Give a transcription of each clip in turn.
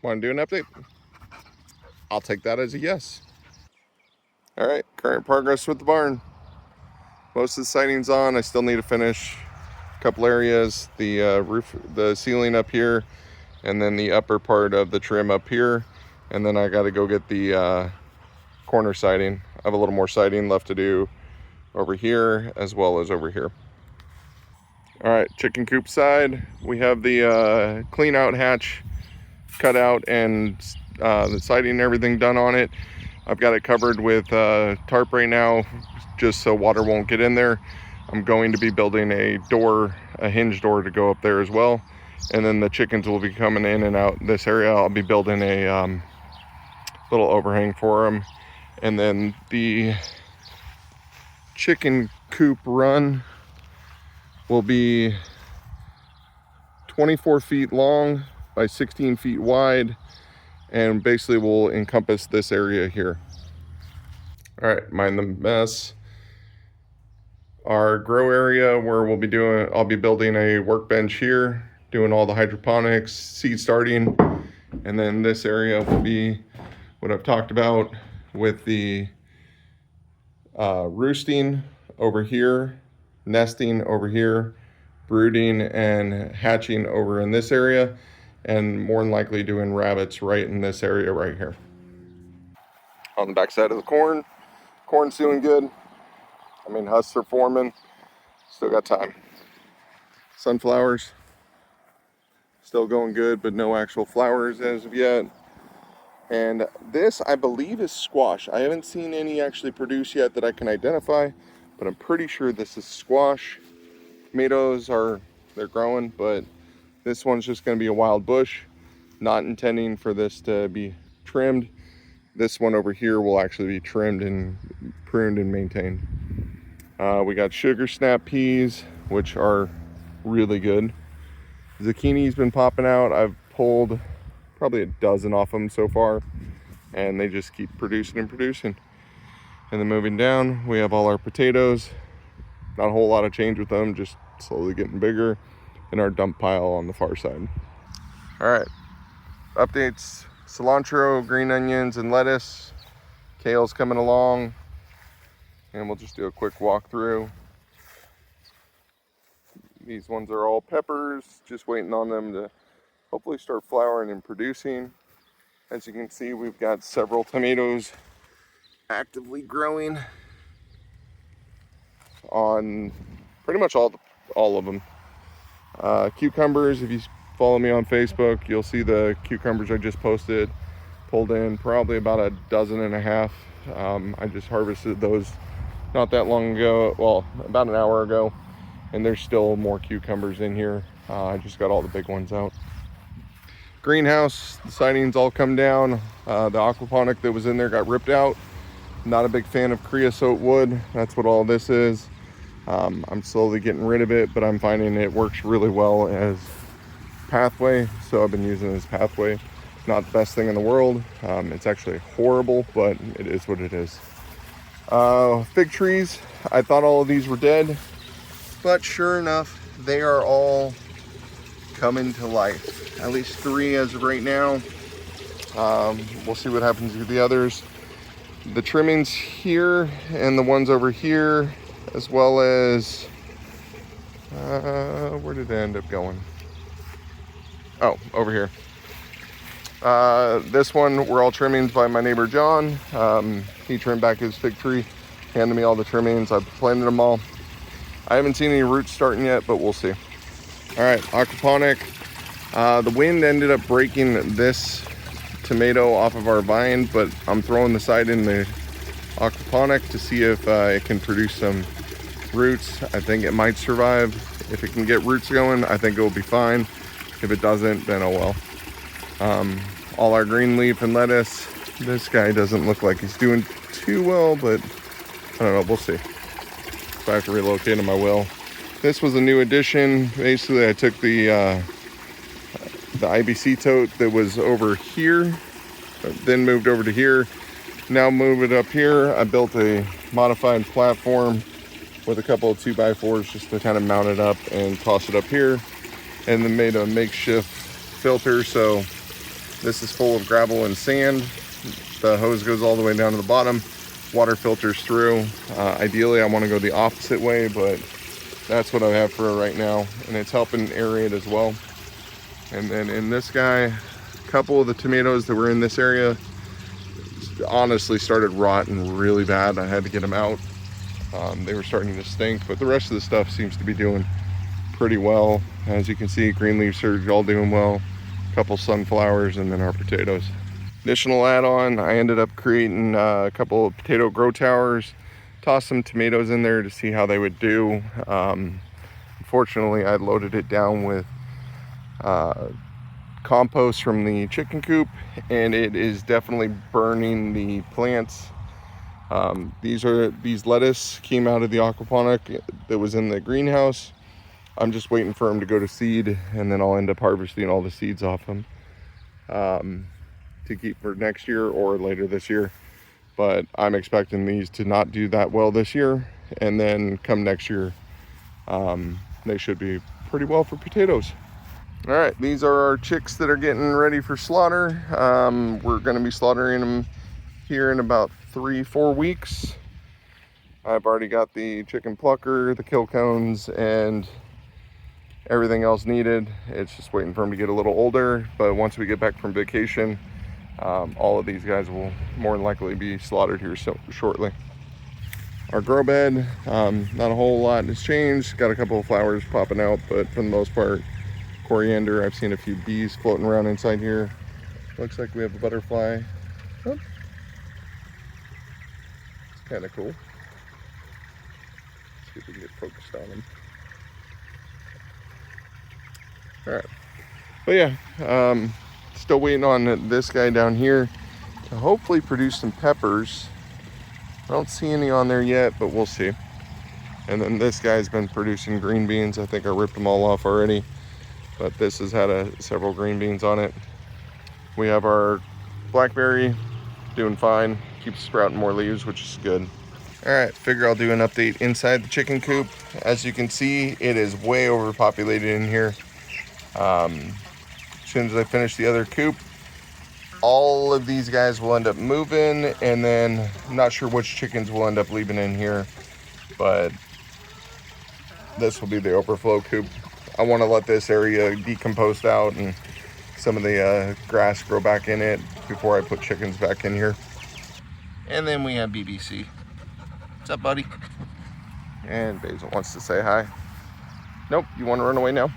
Want to do an update? I'll take that as a yes. All right, current progress with the barn. Most of the siding's on. I still need to finish a couple areas, the roof, the ceiling up here, and then the upper part of the trim up here. And then I got to go get the corner siding. I have a little more siding left to do over here as well as over here. All right, chicken coop side. We have the clean out hatch cut out and the siding and everything done on it. I've got it covered with tarp right now, just so water won't get in there. I'm going to be building a door, a hinge door to go up there as well. And then the chickens will be coming in and out this area. I'll be building a little overhang for them. And then the chicken coop run will be 24 feet long by 16 feet wide, and basically will encompass this area here. All right, mind the mess. Our grow area where I'll be building a workbench here, doing all the hydroponics, seed starting, and then this area will be what I've talked about with the roosting over here, nesting over here, brooding and hatching over in this area, and more than likely doing rabbits right in this area right here. On the back side of the corn's doing good. I mean, husks are forming, still got time. Sunflowers, still going good, but no actual flowers as of yet. And this, I believe, is squash. I haven't seen any actually produce yet that I can identify, but I'm pretty sure this is squash. Tomatoes they're growing, but this one's just going to be a wild bush. Not intending for this to be trimmed. This one over here will actually be trimmed and pruned and maintained. We got sugar snap peas, which are really good. Zucchini's been popping out. I've pulled probably a dozen off them so far, and they just keep producing and producing. And then moving down, we have all our potatoes. Not a whole lot of change with them, just slowly getting bigger. And our dump pile on the far side. All right, updates: cilantro, green onions, and lettuce. Kale's coming along, and we'll just do a quick walkthrough. These ones are all peppers, just waiting on them to hopefully start flowering and producing. As you can see, we've got several tomatoes actively growing on pretty much all of them. Cucumbers, if you follow me on Facebook, you'll see the cucumbers I just posted. Pulled in probably about a dozen and a half. I just harvested those not that long ago, well, about an hour ago, and there's still more cucumbers in here. I just got all the big ones out. Greenhouse, the siding's all come down. The aquaponic that was in there got ripped out. Not a big fan of creosote wood. That's what all this is. I'm slowly getting rid of it, but I'm finding it works really well as pathway, so I've been using it as pathway. Not the best thing in the world. It's actually horrible, but it is what it is. Fig trees, I thought all of these were dead, but sure enough, they are all coming to life. At least 3 as of right now. We'll see what happens with the others. The trimmings here and the ones over here, as well as where did it end up going? Oh, over here. This one were all trimmings by my neighbor John. He trimmed back his fig tree, handed me all the trimmings. I've planted them all. I haven't seen any roots starting yet, but we'll see. All right, aquaponic. The wind ended up breaking this tomato off of our vine, but I'm throwing the side in the aquaponic to see if it can produce some roots. I think it might survive. If it can get roots going, I think it will be fine. If it doesn't, then oh well. All our green leaf and lettuce. This guy doesn't look like he's doing too well, but I don't know, we'll see. If I have to relocate him, I will. This was a new addition. Basically, I took the IBC tote that was over here, then moved over to here. Now move it up here. I built a modified platform with a couple of 2x4s just to kind of mount it up and toss it up here, and then made a makeshift filter so This is full of gravel and sand. The hose goes all the way down to the bottom. Water filters through. Ideally, I want to go the opposite way, but that's what I have for it right now. And it's helping aerate as well. And then in this guy, a couple of the tomatoes that were in this area honestly started rotting really bad. I had to get them out. They were starting to stink, but the rest of the stuff seems to be doing pretty well. As you can see, green leaf surge all doing well. A couple sunflowers, and then our potatoes. Additional add-on, I ended up creating a couple of potato grow towers. Tossed some tomatoes in there to see how they would do. Unfortunately, I loaded it down with compost from the chicken coop, and it is definitely burning the plants. These lettuce came out of the aquaponic that was in the greenhouse. I'm just waiting for them to go to seed, and then I'll end up harvesting all the seeds off them to keep for next year or later this year. But I'm expecting these to not do that well this year, and then come next year they should be pretty well for potatoes. All right, these are our chicks that are getting ready for slaughter. We're going to be slaughtering them here in about 3-4 weeks. I've already got the chicken plucker, the kill cones, and everything else needed. It's just waiting for them to get a little older. But once we get back from vacation, all of these guys will more than likely be slaughtered here shortly. Our grow bed, not a whole lot has changed. Got a couple of flowers popping out, but for the most part, coriander. I've seen a few bees floating around inside here. Looks like we have a butterfly. Oh. It's kind of cool. Let's see if we can get focused on them. All right, but yeah, still waiting on this guy down here to hopefully produce some peppers. I don't see any on there yet, but we'll see. And then this guy's been producing green beans. I think I ripped them all off already, but this has had several green beans on it. We have our blackberry doing fine, keeps sprouting more leaves, which is good. All right, figure I'll do an update inside the chicken coop. As you can see, it is way overpopulated in here. As soon as I finish the other coop, all of these guys will end up moving, and then I'm not sure which chickens will end up leaving in here, but this will be the overflow coop. I want to let this area decompose out and some of the grass grow back in it before I put chickens back in here. And then we have BBC. What's up, buddy? And Basil wants to say hi. Nope, you want to run away now?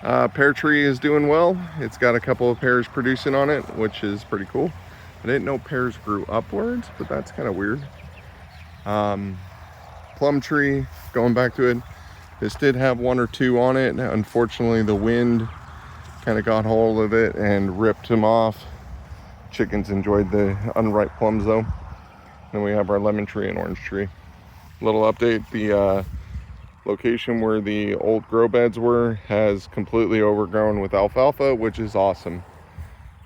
Pear tree is doing well. It's got a couple of pears producing on it, which is pretty cool. I didn't know pears grew upwards, but that's kind of weird. Plum tree, going back to it. This did have 1 or 2 on it. Unfortunately, the wind kind of got hold of it and ripped them off. Chickens enjoyed the unripe plums though. Then we have our lemon tree and orange tree. Little update, the location where the old grow beds were has completely overgrown with alfalfa, which is awesome.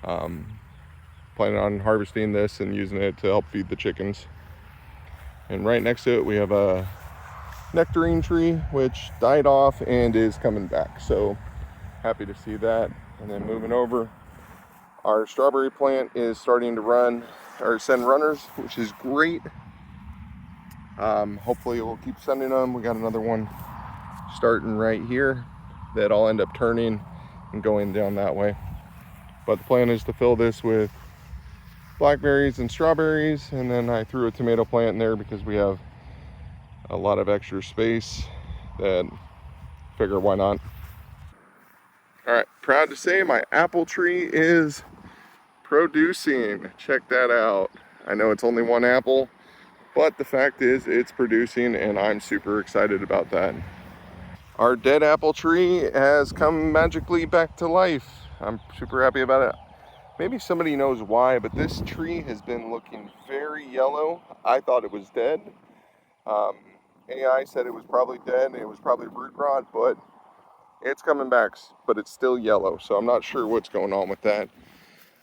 Planning on harvesting this and using it to help feed the chickens. And right next to it we have a nectarine tree which died off and is coming back, so happy to see that. And then moving over, our strawberry plant is starting to run or send runners, which is great. Hopefully we'll keep sending them. We got another one starting right here that I'll end up turning and going down that way. But the plan is to fill this with blackberries and strawberries, and then I threw a tomato plant in there because we have a lot of extra space that figure why not. All right, proud to say my apple tree is producing. Check that out. I know it's only 1 apple, but the fact is it's producing, and I'm super excited about that. Our dead apple tree has come magically back to life. I'm super happy about it. Maybe somebody knows why, but this tree has been looking very yellow. I thought it was dead. AI said it was probably dead and it was probably root rot, but it's coming back, but it's still yellow, so I'm not sure what's going on with that.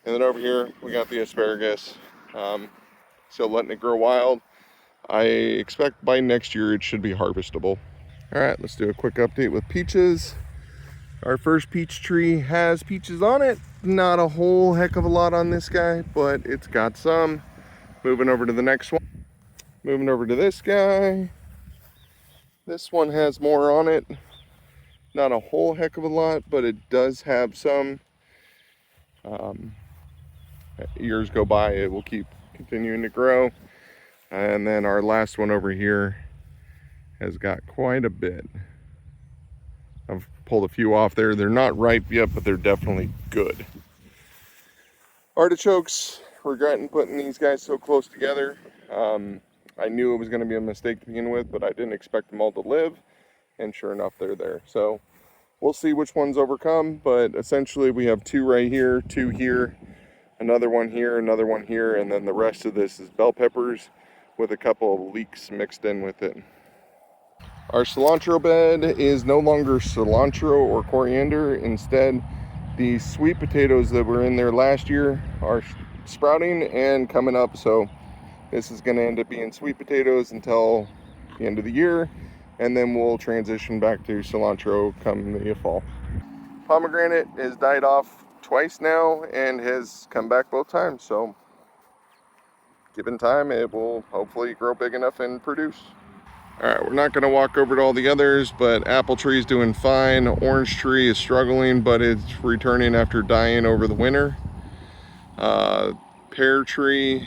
And then over here we got the asparagus, still letting it grow wild. I expect by next year it should be harvestable. All right, let's do a quick update with peaches. Our first peach tree has peaches on it. Not a whole heck of a lot on this guy, but it's got some. Moving over to the next one. Moving over to this guy. This one has more on it. Not a whole heck of a lot, but it does have some. Years go by, it will keep continuing to grow. And then our last one over here has got quite a bit. I've pulled a few off there. They're not ripe yet, but they're definitely good. Artichokes, regretting putting these guys so close together. I knew it was going to be a mistake to begin with, but I didn't expect them all to live. And sure enough, they're there. So we'll see which ones overcome, but essentially we have 2 right here, 2 here, another one here, another one here, and then the rest of this is bell peppers with a couple of leeks mixed in with it. Our cilantro bed is no longer cilantro or coriander. Instead, the sweet potatoes that were in there last year are sprouting and coming up, so this is going to end up being sweet potatoes until the end of the year, and then we'll transition back to cilantro come the fall. Pomegranate has died off twice now and has come back both times, so given time it will hopefully grow big enough and produce. Alright, we're not going to walk over to all the others, but apple tree is doing fine. Orange tree is struggling, but it's returning after dying over the winter. Pear tree,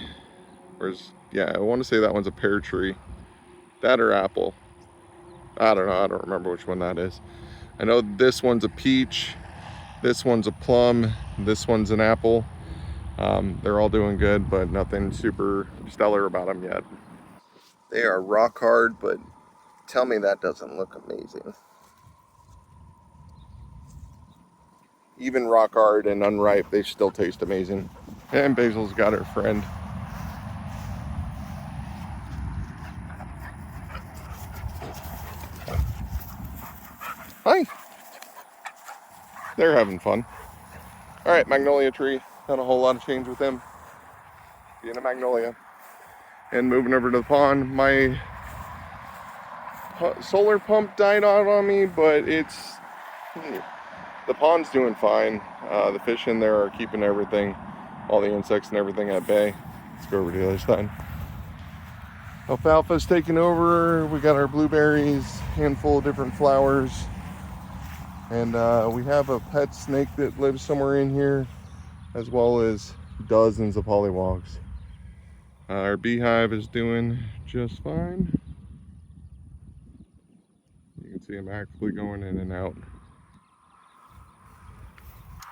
I want to say that one's a pear tree. That or apple. I don't know, I don't remember which one that is. I know this one's a peach, this one's a plum, this one's an apple. They're all doing good, but nothing super stellar about them yet. They are rock hard, but tell me that doesn't look amazing. Even rock hard and unripe, they still taste amazing. And Basil's got her friend. Hi. They're having fun. All right, magnolia tree. Not a whole lot of change with them. Being a magnolia. And moving over to the pond, my solar pump died out on me, but the pond's doing fine. The fish in there are keeping everything, all the insects and everything at bay. Let's go over to the other side. Alfalfa's taking over. We got our blueberries, handful of different flowers. And we have a pet snake that lives somewhere in here, as well as dozens of pollywogs. Our beehive is doing just fine. You can see them actively going in and out.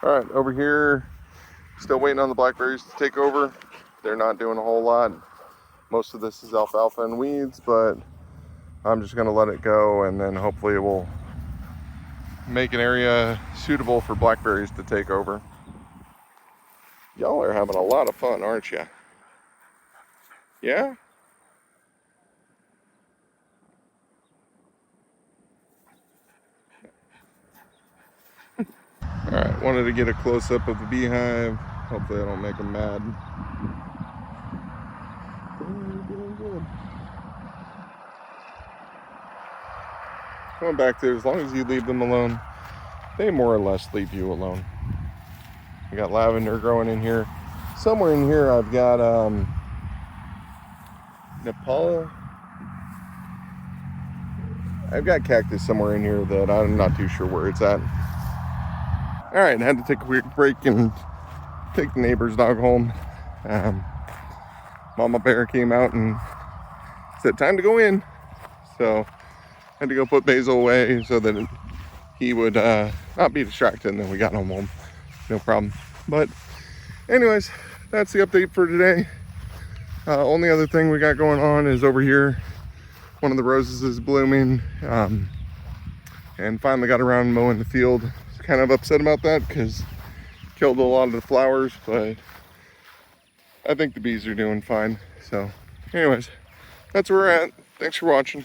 All right, over here, still waiting on the blackberries to take over. They're not doing a whole lot. Most of this is alfalfa and weeds, but I'm just gonna let it go, and then hopefully it will make an area suitable for blackberries to take over. Y'all are having a lot of fun, aren't you? Yeah? Alright, wanted to get a close-up of the beehive. Hopefully I don't make them mad. Doing good. Going back to, as long as you leave them alone, they more or less leave you alone. We got lavender growing in here. Somewhere in here I've got Nepal. I've got cactus somewhere in here that I'm not too sure where it's at. Alright, I had to take a quick break and take the neighbor's dog home. Mama bear came out and said time to go in. So I had to go put Basil away so that he would not be distracted, and then we got home. No problem. But anyways, that's the update for today. Only other thing we got going on is over here. One of the roses is blooming, and finally got around mowing the field. Kind of upset about that because killed a lot of the flowers, but I think the bees are doing fine. So anyways, that's where we're at. Thanks for watching.